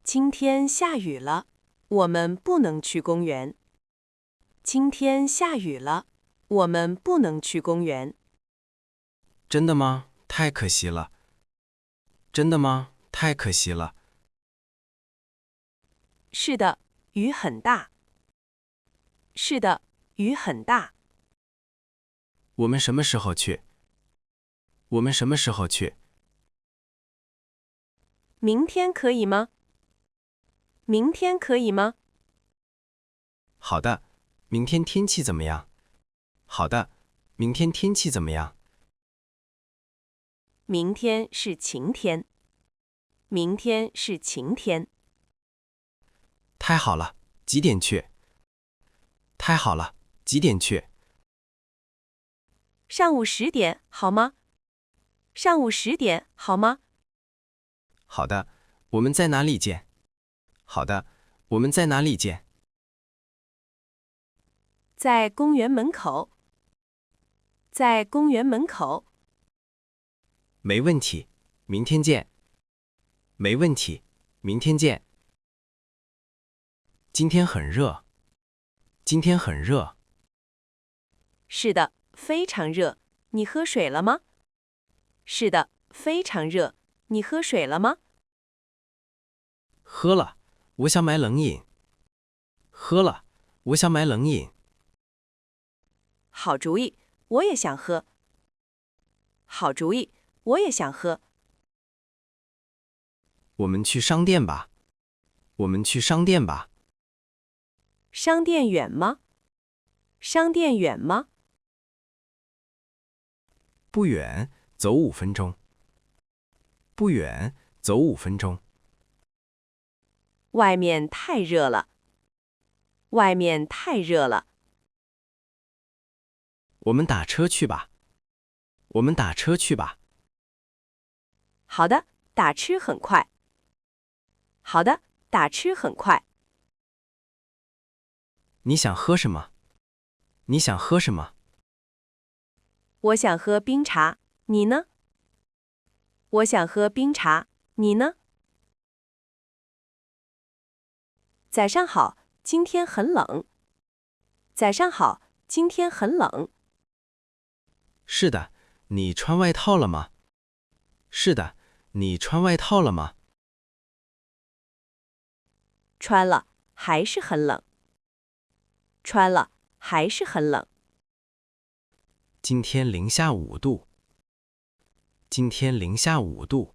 今天下雨了，我们不能去公园。今天下雨了，我们不能去公园。真的吗？太可惜了。真的吗？太可惜了。是的，雨很大。是的，雨很大。我们什么时候去？我们什么时候去？明天可以吗？明天可以吗？好的，明天天气怎么样？好的，明天天气怎么样？明天是晴天。明天是晴天。太好了，几点去？太好了，几点去？上午10点好吗？上午10点好吗？好的，我们在哪里见？好的，我们在哪里见？在公园门口。在公园门口。没问题，明天见。没问题，明天见。今天很热。今天很热。是的，非常热。你喝水了吗？是的，非常热。你喝水了吗？喝了，我想买冷饮。喝了，我想买冷饮。好主意，我也想喝。好主意，我也想喝。我们去商店吧。我们去商店吧。商店远吗？商店远吗？不远，走5分钟。不远，走5分钟。外面太热了。外面太热了。我们打车去吧。我们打车去吧。好的，打车很快。好的，打车很快。你想喝什么？你想喝什么？我想喝冰茶，你呢？我想喝冰茶，你呢？早上好，今天很冷。早上好，今天很冷。是的，你穿外套了吗？是的，你穿外套了吗？穿了，还是很冷。穿了，还是很冷。今天零下5度。今天零下5度。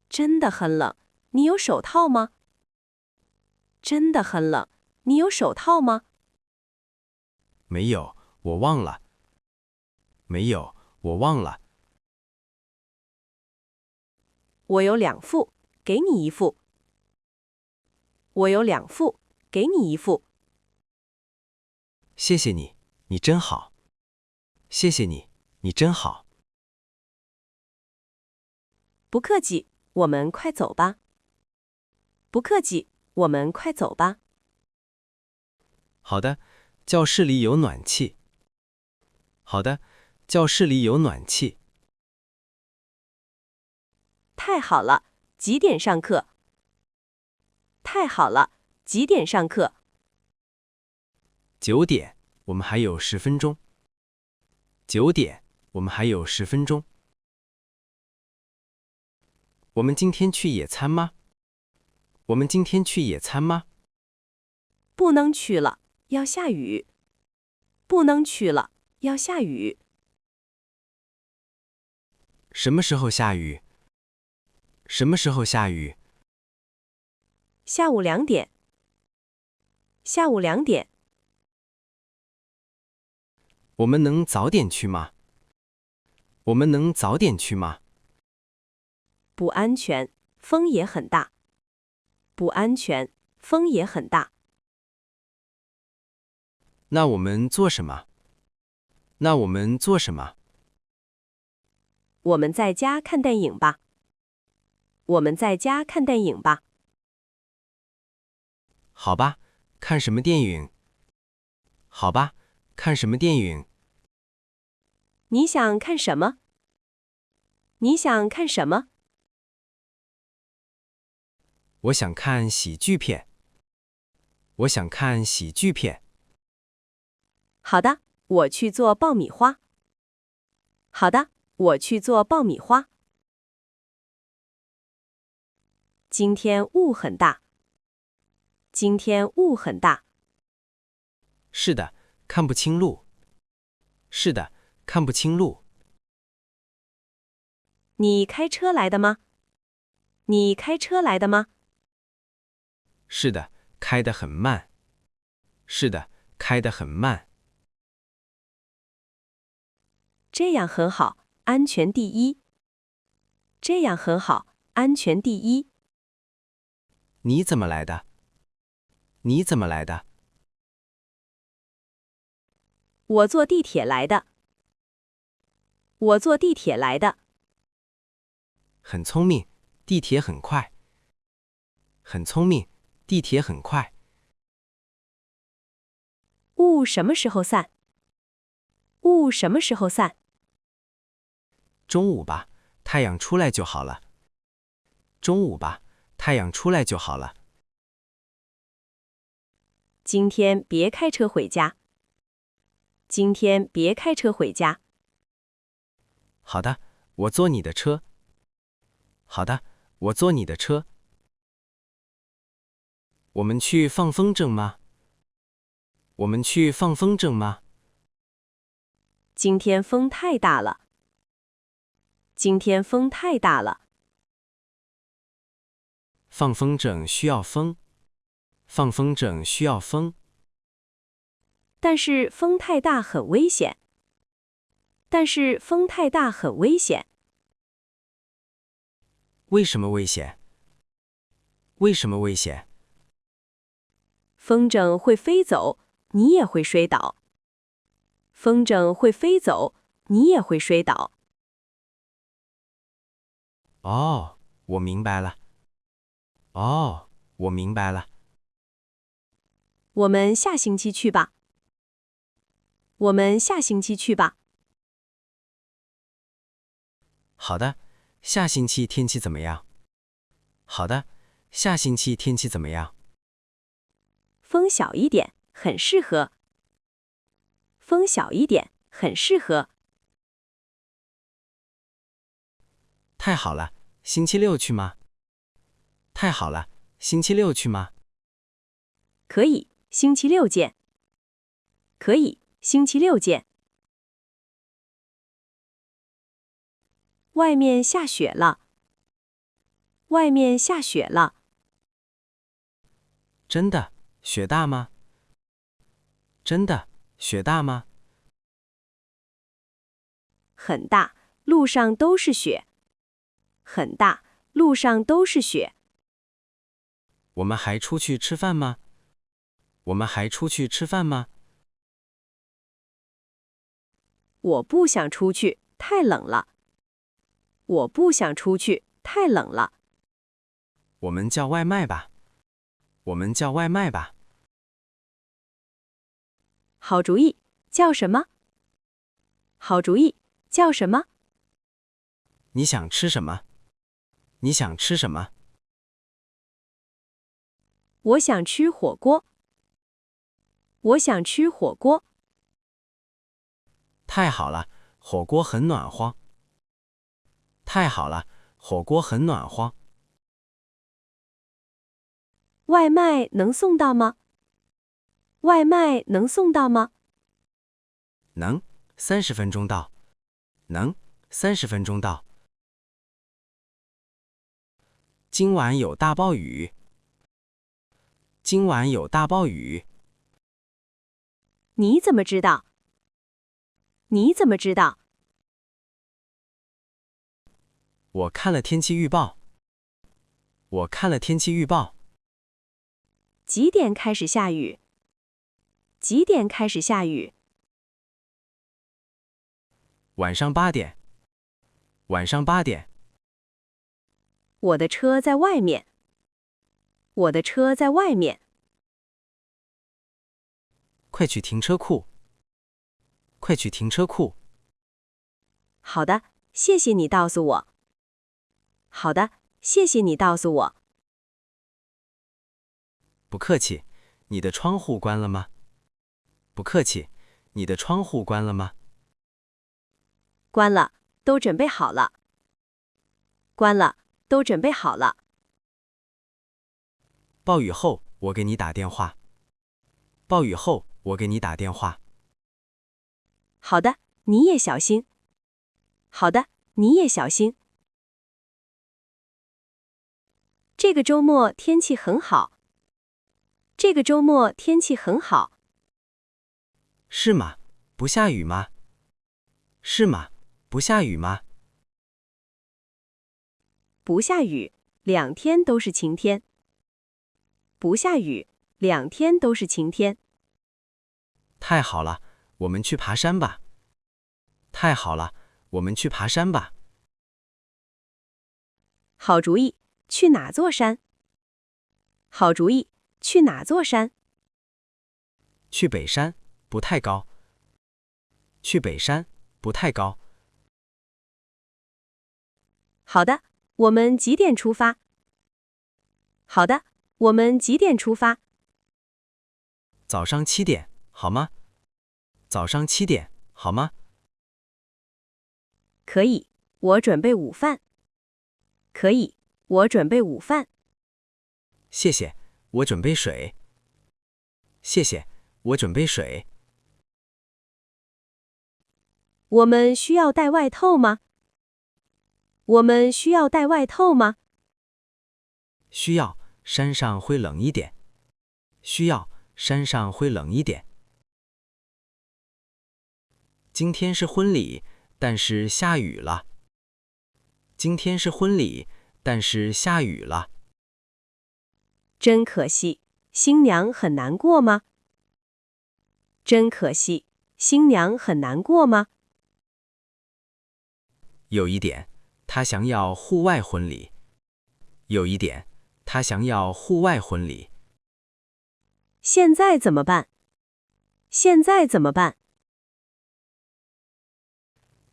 真的很冷，你有手套吗？真的很冷，你有手套吗？没有，我忘了。没有，我忘了。我有2副，给你1副。我有2副，给你1副。谢谢你，你真好。谢谢你，你真好。不客气，我们快走吧。不客气，我们快走吧。好的，教室里有暖气。好的，教室里有暖气。太好了，几点上课？太好了，几点上课9点，我们还有10分钟。9点，我们还有10分钟。我们今天去野餐吗？我们今天去野餐吗？不能去了，要下雨。不能去了，要下雨。什么时候下雨？什么时候下雨？下午2点。下午2点。我们能早点去吗？我们能早点去吗？不安全，风也很大。不安全，风也很大。那我们做什么？那我们做什么？我们在家看电影吧。我们在家看电影吧。好吧，看什么电影？好吧，看什么电影？你想看什么？你想看什么？我想看喜剧片。我想看喜剧片。好的，我去做爆米花。好的，我去做爆米花。今天雾很大。今天雾很大。是的，看不清路。是的，看不清路。你开车来的吗？你开车来的吗？是的，开得很慢。是的，开得很慢。这样很好，安全第一。这样很好，安全第一。你怎么来的？你怎么来的？我坐地铁来的。我坐地铁来的。很聪明，地铁很快。很聪明，地铁很快。雾什么时候散？雾什么时候散？中午吧，太阳出来就好了。中午吧，太阳出来就好了。今天别开车回家。今天别开车回家。好的，我坐你的车。好的，我坐你的车。我们去放风筝吗？我们去放风筝吗？今天风太大了。今天风太大了。放风筝需要风。放风筝需要风。但是风太大很危险。但是风太大很危险。为什么危险？为什么危险？风筝会飞走，你也会摔倒。风筝会飞走，你也会摔倒。哦，我明白了。哦，我明白了。我们下星期去吧。我们下星期去吧。好的，下星期天气怎么样？好的，下星期天气怎么样？风小一点，很适合。风小一点，很适合。太好了，星期六去吗？太好了，星期六去吗？可以，星期六见。可以，星期六见。外面下雪了。外面下雪了。真的，雪大吗？真的，雪大吗？很大，路上都是雪。很大，路上都是雪。我们还出去吃饭吗？我们还出去吃饭吗？我不想出去，太冷了。我不想出去，太冷了。我们叫外卖吧。我们叫外卖吧。好主意，叫什么？好主意，叫什么？你想吃什么？你想吃什么？我想吃火锅。我想吃火锅。太好了，火锅很暖和。太好了，火锅很暖和。外卖能送到吗？外卖能送到吗？能，30分钟到。能，30分钟到。今晚有大暴雨。今晚有大暴雨。你怎么知道？你怎么知道？我看了天气预报。我看了天气预报。几点开始下雨？几点开始下雨？晚上8点。晚上8点。我的车在外面。我的车在外面。快去停车库。快去停车库。好的，谢谢你告诉我。好的，谢谢你告诉我。不客气，你的窗户关了吗？不客气，你的窗户关了吗？关了，都准备好了。关了，都准备好了。暴雨后，我给你打电话。暴雨后，我给你打电话。好的，你也小心。好的，你也小心。这个周末天气很好。这个周末天气很好。是吗？不下雨吗？是吗？不下雨吗？不下雨，2天都是晴天。不下雨，2天都是晴天。太好了，我们去爬山吧。太好了，我们去爬山吧。好主意，去哪座山？好主意，去哪座山？去北山，不太高。去北山，不太高。好的，我们几点出发？好的，我们几点出发？早上7点，好吗？早上7点，好吗？可以，我准备午饭。可以，我准备午饭。谢谢，我准备水。谢谢，我准备水。我们需要带外套吗？我们需要带外套吗？需要，山上会冷一点。需要，山上会冷一点。今天是婚礼，但是下雨了。今天是婚礼，但是下雨了。真可惜，新娘很难过吗？真可惜，新娘很难过吗？有一点，她想要户外婚礼。有一点，她想要户外婚礼。现在怎么办？现在怎么办？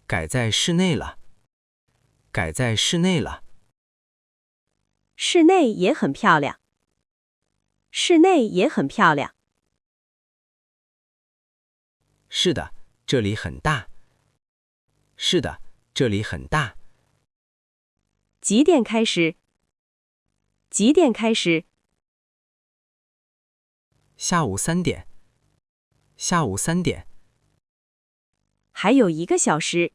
改在室内了。改在室内了。室内也很漂亮。室内也很漂亮。是的，这里很大。是的，这里很大。几点开始？几点开始？下午3点。下午3点。还有1个小时。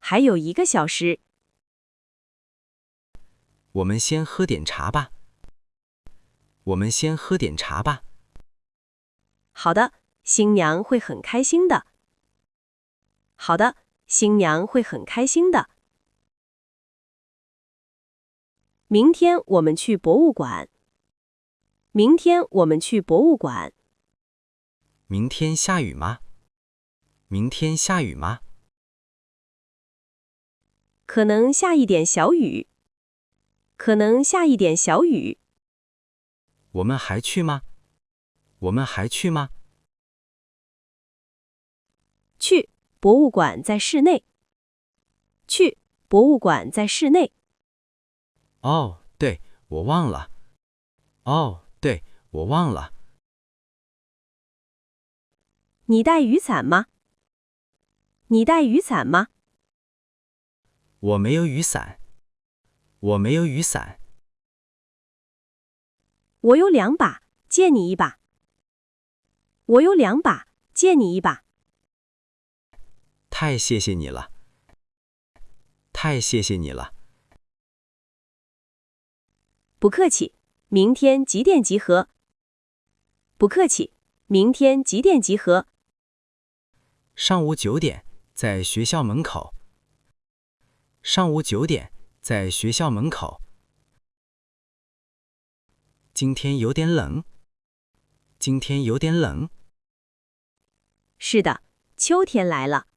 还有1个小时。我们先喝点茶吧。我们先喝点茶吧。好的，新娘会很开心的。好的，新娘会很开心的。明天我们去博物馆。明天我们去博物馆。明天下雨吗？明天下雨吗？可能下一点小雨。可能下一点小雨。我们还去吗？我们还去吗？去，博物馆在室内。去，博物馆在室内。哦，对，我忘了。哦，对，我忘了。你带雨伞吗？你带雨伞吗？我没有雨伞。我没有雨伞。我有2把，借你1把。我有2把，借你1把。太谢谢你了。太谢谢你了。不客气，明天几点集合？不客气，明天几点集合？上午9点，在学校门口。上午9点，在学校门口。今天有点冷。今天有点冷。是的，秋天来了。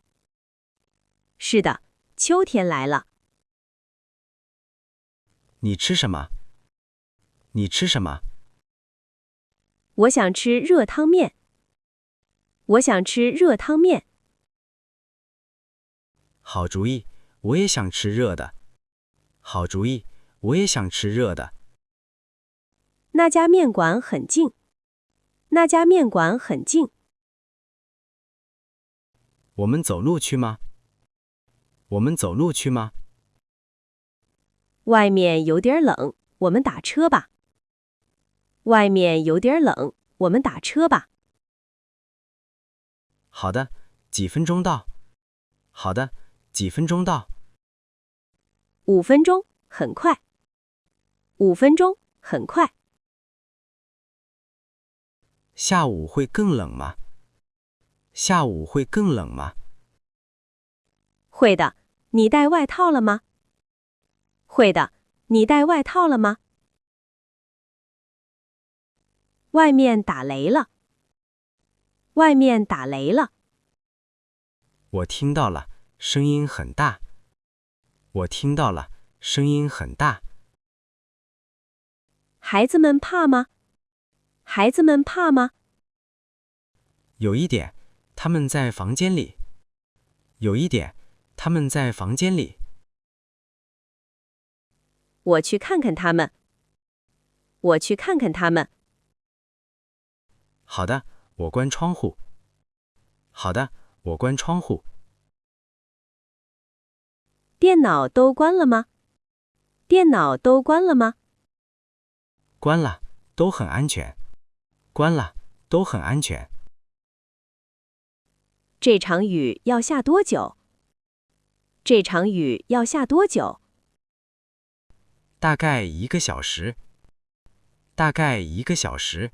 是的，秋天来了。你吃什么？你吃什么？我想吃热汤面。我想吃热汤面。好主意，我也想吃热的。好主意，我也想吃热的。那家面馆很近。那家面馆很近。我们走路去吗？我们走路去吗？外面有点冷，我们打车吧。外面有点冷，我们打车吧。好的，几分钟到。好的，几分钟到。5分钟，很快。5分钟，很快。下午会更冷吗？下午会更冷吗？会的，你带外套了吗？会的，你带外套了吗？外面打雷了。外面打雷了。我听到了，声音很大。我听到了，声音很大。孩子们怕吗？孩子们怕吗？有一点，他们在房间里。有一点，他们在房间里。我去看看他们。我去看看他们。好的，我关窗户。好的，我关窗户。电脑都关了吗？电脑都关了吗？关了，都很安全。关了，都很安全。这场雨要下多久？这场雨要下多久？大概1个小时。大概1个小时。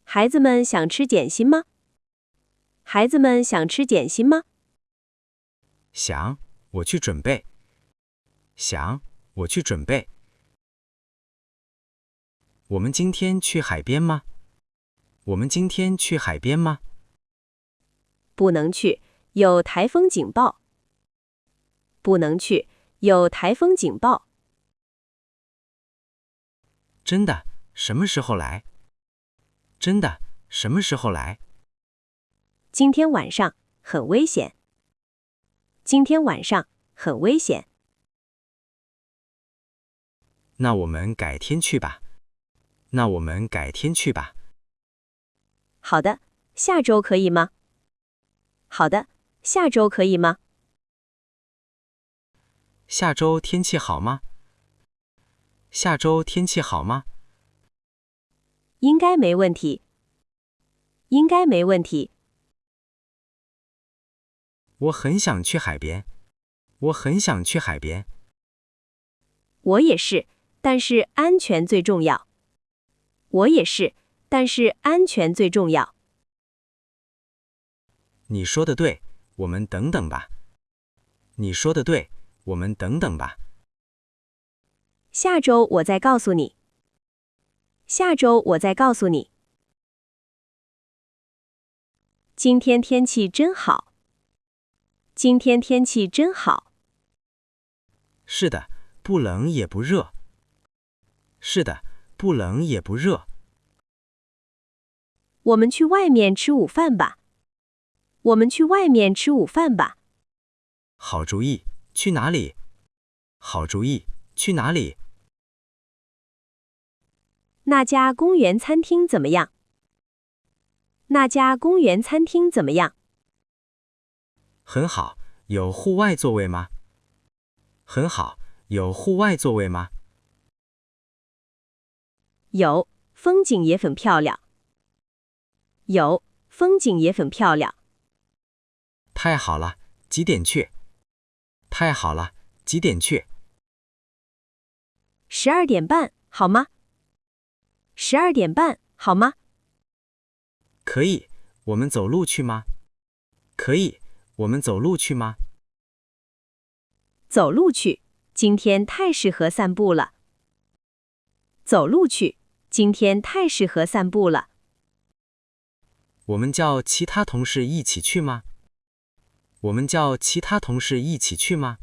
孩子们想吃点心吗？孩子们想吃点心吗？想，我去准备。想，我去准备。我们今天去海边吗？我们今天去海边吗？不能去，有台风警报。不能去，有台风警报。真的，什么时候来？真的，什么时候来？今天晚上很危险。今天晚上很危险。那我们改天去吧。那我们改天去吧。好的，下周可以吗？好的，下周可以吗？下周天气好吗？下周天气好吗？应该没问题。应该没问题。我很想去海边。我很想去海边。我也是，但是安全最重要。我也是，但是安全最重要。你说的对，我们等等吧。你说的对，我们等等吧。下周我再告诉你。下周我再告诉你。今天天气真好。今天天气真好。是的，不冷也不热。是的，不冷也不热。我们去外面吃午饭吧。我们去外面吃午饭吧。好主意，去哪里？好主意，去哪里？那家公园餐厅怎么样？那家公园餐厅怎么样？很好，有户外座位吗？很好，有户外座位吗？有，风景也很漂亮。有，风景也很漂亮。太好了，几点去？太好了，几点去12点半，好吗？12点半，好吗？可以，我们走路去吗？可以，我们走路去吗？走路去，今天太适合散步了。走路去，今天太适合散步了。我们叫其他同事一起去吗？我们叫其他同事一起去吗？